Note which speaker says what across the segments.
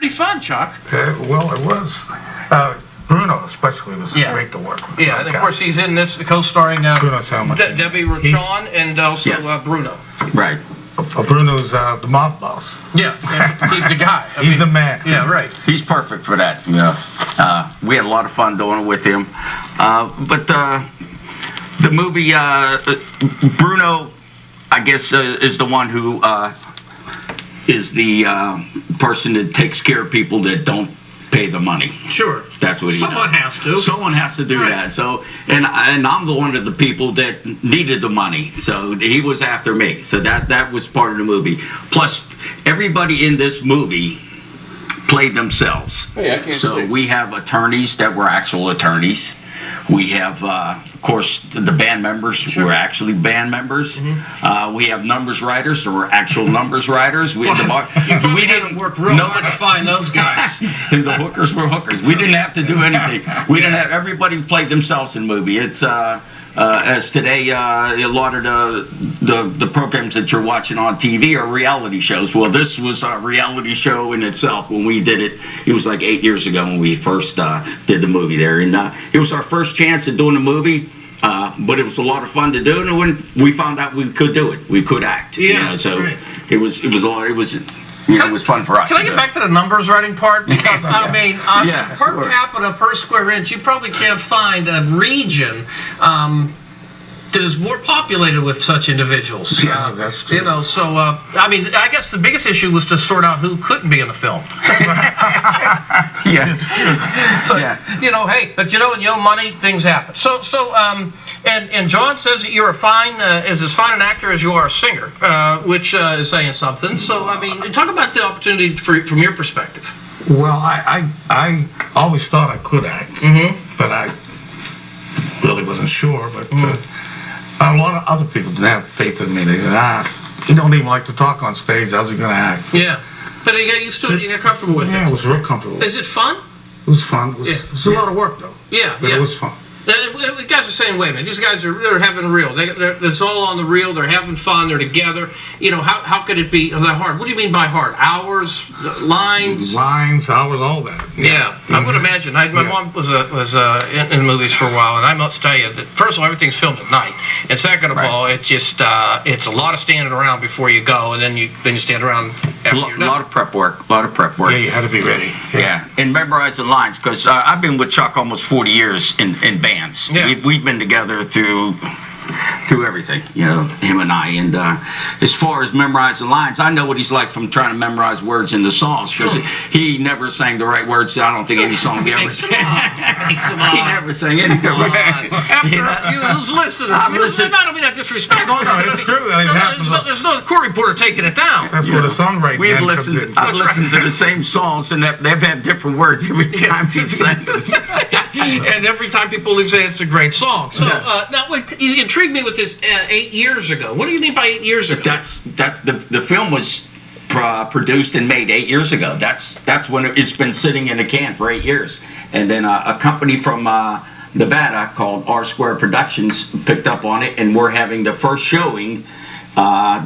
Speaker 1: pretty fun, Chuck.
Speaker 2: Well, it was. Bruno especially was great to work with.
Speaker 1: Yeah, and of course he's in this co-starring Debbie Rochon and also Bruno.
Speaker 3: Right.
Speaker 2: Bruno's the mob boss.
Speaker 1: Yeah, he's the guy.
Speaker 2: He's the man.
Speaker 1: Yeah, right.
Speaker 3: He's perfect for that. We had a lot of fun doing it with him. But the movie, Bruno, I guess, is the one who is the person that takes care of people that don't pay the money.
Speaker 1: Sure.
Speaker 3: That's what he
Speaker 1: Someone
Speaker 3: does.
Speaker 1: has to.
Speaker 3: Someone has to do that. So, and I'm the one of the people that needed the money. So he was after me. So that was part of the movie. Plus, everybody in this movie played themselves.
Speaker 1: Hey, I can't see.
Speaker 3: We have attorneys that were actual attorneys. We have, of course, the band members who were actually band members. Mm-hmm. We have numbers writers who were actual numbers writers. We
Speaker 1: didn't work real hard to find those guys.
Speaker 3: And the hookers were hookers. We didn't have to do anything. We didn't have everybody played themselves in the movie. It's as today a lot of the programs that you're watching on TV are reality shows. Well, this was a reality show in itself. When we did it, it was like 8 years ago when we first did the movie there, and it was our first chance at doing a movie. But it was a lot of fun to do, and when we found out we could do it, we could act.
Speaker 1: Yeah,
Speaker 3: so it was fun for us.
Speaker 1: Can I get back to the numbers writing part? Because, I mean, per capita, per square inch, you probably can't find a region that is more populated with such individuals.
Speaker 2: Yeah, that's true.
Speaker 1: So, I mean, I guess the biggest issue was to sort out who couldn't be in the film. Hey, but in your money, things happen. So, and John says that you're is as fine an actor as you are a singer, which is saying something. So, I mean, talk about the opportunity from your perspective.
Speaker 2: Well, I always thought I could act, but I really wasn't sure. But a lot of other people didn't have faith in me. They said, you don't even like to talk on stage. How's he going to act?
Speaker 1: Yeah. But you got used to it. You got comfortable with it.
Speaker 2: Yeah, it was real comfortable.
Speaker 1: Is it fun?
Speaker 2: It was fun. It was a lot of work, though.
Speaker 1: Yeah,
Speaker 2: but it was fun.
Speaker 1: The guys are saying, wait a minute, these guys they're having real. It's all on the reel. They're having fun. They're together. How could it be that hard? What do you mean by hard? Hours, lines,
Speaker 2: hours, all that.
Speaker 1: Yeah, I would imagine. My mom was in movies for a while, and I must tell you that first of all, everything's filmed at night, and second of all, it's just it's a lot of standing around before you go, and then you stand around after you're done.
Speaker 3: A lot of prep work.
Speaker 2: Yeah, you had to be ready.
Speaker 3: Yeah, and memorizing lines because I've been with Chuck almost 40 years in bands.
Speaker 1: Yeah.
Speaker 3: We've been together through everything, him and I. And as far as memorizing lines, I know what he's like from trying to memorize words in the songs because he never sang the right words. I don't think any song he ever sang. He never sang any of them.
Speaker 1: You was listening. I don't mean that disrespectful.
Speaker 2: No, it's true.
Speaker 1: There's no court reporter taking it down.
Speaker 2: That's what a songwriter comes in.
Speaker 3: I've listened to the same songs, and they've had different words every time he sang them.
Speaker 1: And every time people say it's a great song. So now, you intrigued me with this 8 years ago. What do you mean by 8 years ago?
Speaker 3: The film was produced and made 8 years ago. That's when it's been sitting in a can for 8 years. And then a company from Nevada called R Square Productions picked up on it, and we're having the first showing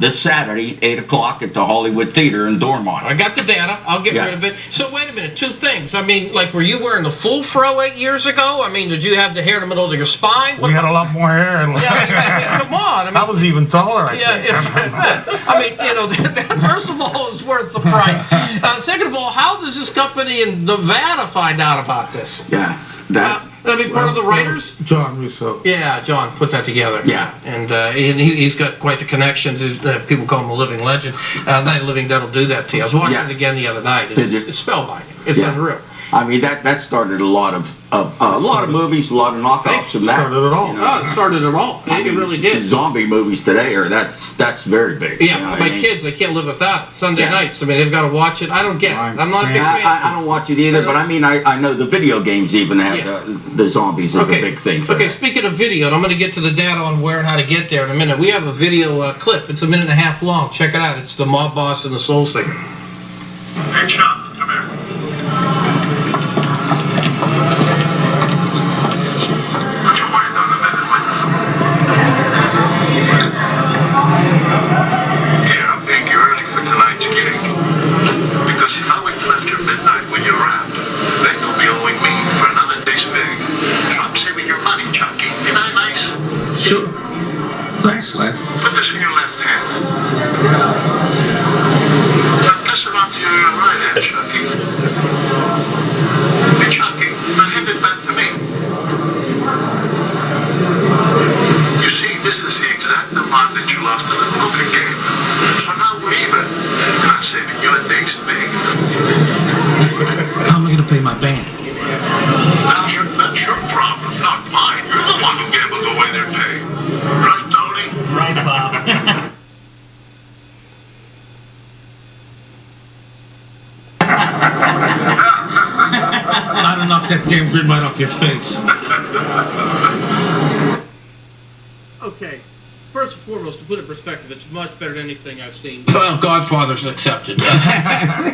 Speaker 3: this Saturday, 8 o'clock at the Hollywood Theater in Dormont.
Speaker 1: I got the data. I'll get rid of it. So wait a minute, two things. I mean, were you wearing the full fro 8 years ago? I mean, did you have the hair in the middle of your spine?
Speaker 2: We had a lot more hair.
Speaker 1: Come on.
Speaker 2: I was even taller, I think.
Speaker 1: I mean, that first of all is worth the price. Second of all, how does this company in Nevada find out about this?
Speaker 3: Yeah.
Speaker 1: That'd be part of the writers?
Speaker 2: John Russo.
Speaker 1: Yeah, John put that together.
Speaker 3: Yeah.
Speaker 1: And he's got quite the connections. People call him a living legend. Night of Living Dead will do that to you. I was watching it again the other night. It's spellbinding. It's unreal.
Speaker 3: I mean, that started a lot of movies, a lot of knockoffs of that.
Speaker 2: Started it all.
Speaker 1: It started it all. It really did.
Speaker 3: Zombie movies today that's very big.
Speaker 1: Yeah, my kids, they can't live without it. Sunday nights, I mean, they've got to watch it. I don't get it. I'm not a big fan.
Speaker 3: I don't watch it either, but I mean, I know the video games even have the zombies as a big thing.
Speaker 1: Okay, speaking of video, and I'm going to get to the data on where and how to get there in a minute. We have a video clip. It's 1.5 minutes long. Check it out. It's the Mob Boss and the Soul Singer.
Speaker 4: Hey, Chuck, come here. Midnight Chucky. Hey, Chucky, now hand it back to me. You see, this is the exact amount that you lost in the poker game. So now we're even. Not saving your next thing.
Speaker 2: How am I going to pay my band?
Speaker 4: Now, that's your problem, not mine. You're the one who gambled away their pay. Right, Tony?
Speaker 5: Right, Bob.
Speaker 2: I'd have knocked that damn grin right off your face.
Speaker 1: Okay. First and foremost, to put it in perspective, it's much better than anything I've seen. Well, Godfather's accepted.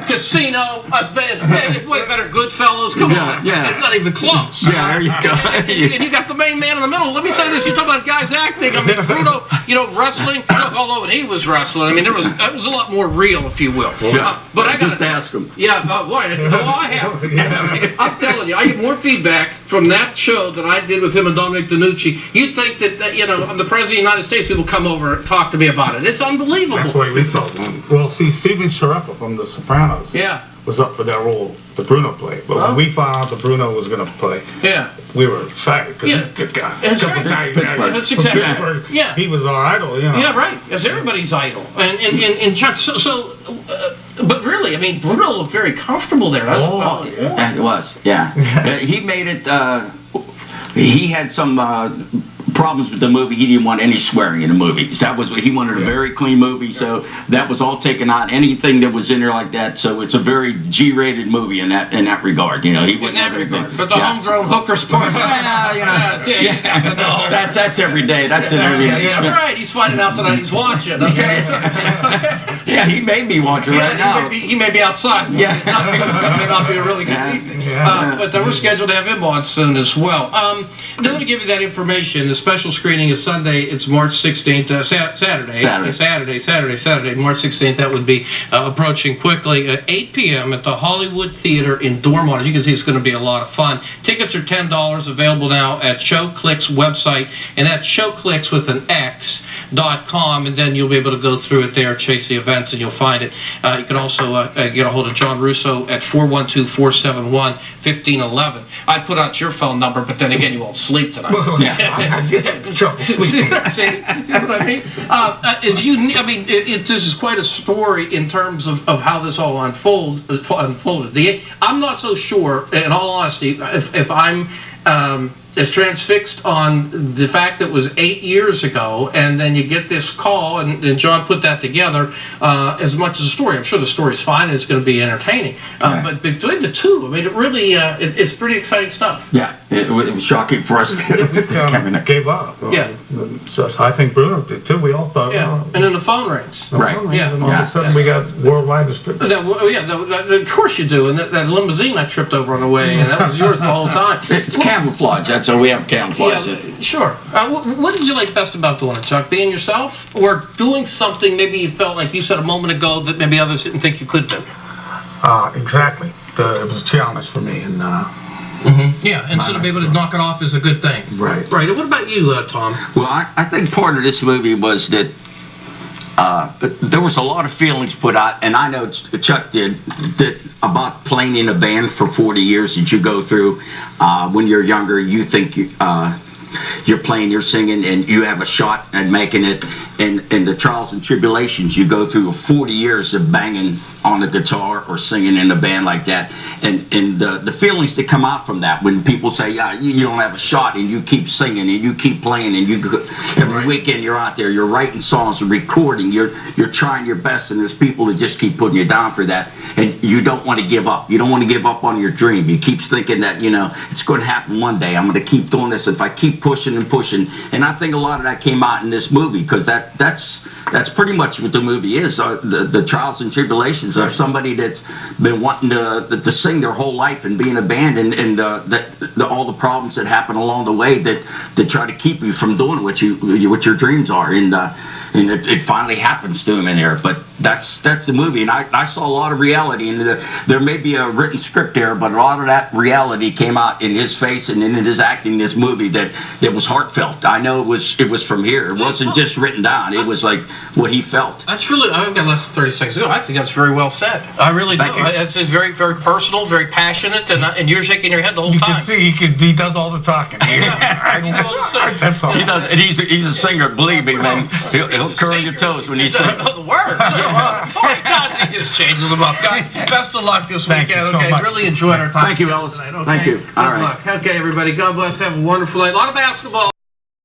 Speaker 1: Casino, it's way better. Goodfellas, come on.
Speaker 3: Yeah.
Speaker 1: It's not even close.
Speaker 3: Yeah, there you go.
Speaker 1: And you got the main man in the middle. Let me say this: you talk about guys acting. I mean, Bruno, wrestling. Although when he was wrestling, I mean, that was a lot more real, if you will.
Speaker 3: Yeah.
Speaker 1: But I got
Speaker 3: just ask him.
Speaker 1: Yeah, what? I have. I'm telling you, I get more feedback from that show that I did with him and Dominic DeNucci. You'd think that I'm the President of the United States. People come over and talk to me about it. It's unbelievable.
Speaker 2: That's the way we felt. Well, see, Steven Sciarreppa from The Sopranos was up for that role that Bruno played. But when we found out that Bruno was going to play, we were excited because he's a good guy.
Speaker 1: That's right. That's exactly. Yeah.
Speaker 2: He was our idol,
Speaker 1: Yeah, right. As everybody's idol. And Chuck, but really, I mean, Bruno looked very comfortable there.
Speaker 3: Yeah, it was. Yeah. He made it. He had some problems with the movie. He didn't want any swearing in the movies. That was he wanted a very clean movie, so that was all taken out. Anything that was in there like that, so it's a very G-rated movie in that regard. He wouldn't have anything.
Speaker 1: But the homegrown hookers part.
Speaker 3: That's every day. That's in every day.
Speaker 1: Yeah, that's right. He's finding out tonight. He's watching. Okay.
Speaker 3: Yeah, he may be watching right now.
Speaker 1: He may be outside.
Speaker 3: Yeah.
Speaker 1: That may not be a really good evening. But we're scheduled to have him on soon as well. Let me give you that information. The special screening is Sunday. It's March 16th. Saturday, March 16th. That would be approaching quickly at 8 p.m. at the Hollywood Theater in Dormont. As you can see, it's going to be a lot of fun. Tickets are $10, available now at ShowClick's website, and that's ShowClicks with an X.com, and then you'll be able to go through it there, chase the events, and you'll find it. You can also get a hold of John Russo at 412-471-1511. I put out your phone number, but then again, you won't sleep tonight.
Speaker 2: This
Speaker 1: is quite a story in terms of how this all unfolded. I'm not so sure, in all honesty, if I'm as transfixed on the fact that it was 8 years ago, and then you get this call, and John put that together as much as a story. I'm sure the story's fine, and it's going to be entertaining. But between the two, I mean, it really, it's pretty exciting stuff.
Speaker 3: Yeah, it was shocking for us.
Speaker 2: Gave up. So I think Bruno did too. We all thought.
Speaker 1: Yeah, and then the phone rings.
Speaker 3: Right.
Speaker 2: And all of a sudden we got worldwide distribution.
Speaker 1: Of course you do. And that limousine I tripped over on the way, and that was yours the whole time.
Speaker 3: It's camouflage. So we have camouflage.
Speaker 1: Yeah, sure. What did you like best about doing it, Chuck? Being yourself, or doing something maybe you felt like you said a moment ago that maybe others didn't think you could do?
Speaker 2: Exactly. It was a challenge for me, and
Speaker 1: instead of being able to knock it off is a good thing.
Speaker 2: Right.
Speaker 1: Right. And what about you, Tom?
Speaker 3: Well, I think part of this movie was that there was a lot of feelings put out, and I know Chuck did, that about playing in a band for 40 years that you go through. When you're younger, you think you're playing, you're singing, and you have a shot at making it. And the trials and tribulations you go through 40 years of banging on the guitar or singing in a band like that, and the feelings that come out from that when people say, you don't have a shot, and you keep singing and you keep playing, and every weekend you're out there, you're writing songs and recording, you're trying your best, and there's people that just keep putting you down for that, and you don't want to give up. You don't want to give up on your dream. You keep thinking that it's going to happen one day. I'm going to keep doing this if I keep pushing and pushing. And I think a lot of that came out in this movie, because that's pretty much what the movie is. The trials and tribulations of somebody that's been wanting to sing their whole life and be in a band, and all the problems that happen along the way that try to keep you from doing what your dreams are. And it finally happens to him in there. But that's the movie. And I saw a lot of reality. And there may be a written script there, but a lot of that reality came out in his face and in his acting in this movie that was heartfelt. I know it was from here. It wasn't just written down. It was like what he felt.
Speaker 1: That's really, I've got less than 30 seconds to go. I think that's very well said. I really do.
Speaker 3: Thank you.
Speaker 1: It's very, very personal, very passionate, and you're shaking your head the whole time.
Speaker 2: You can see he does all the talking. That's all.
Speaker 3: He does, and he's a singer. Believe me, man. He'll curl your toes when he sings.
Speaker 1: The words. Oh my God, he just changes them up. Guys, best of luck this
Speaker 2: Thank you
Speaker 1: weekend.
Speaker 2: so
Speaker 1: Okay,
Speaker 2: much.
Speaker 1: really enjoyed our time.
Speaker 3: Thank you, Ellis.
Speaker 1: Tonight. Okay.
Speaker 3: Thank you.
Speaker 1: Good
Speaker 3: All right.
Speaker 1: luck. Okay, everybody. God bless. Have a wonderful night. A lot of basketball.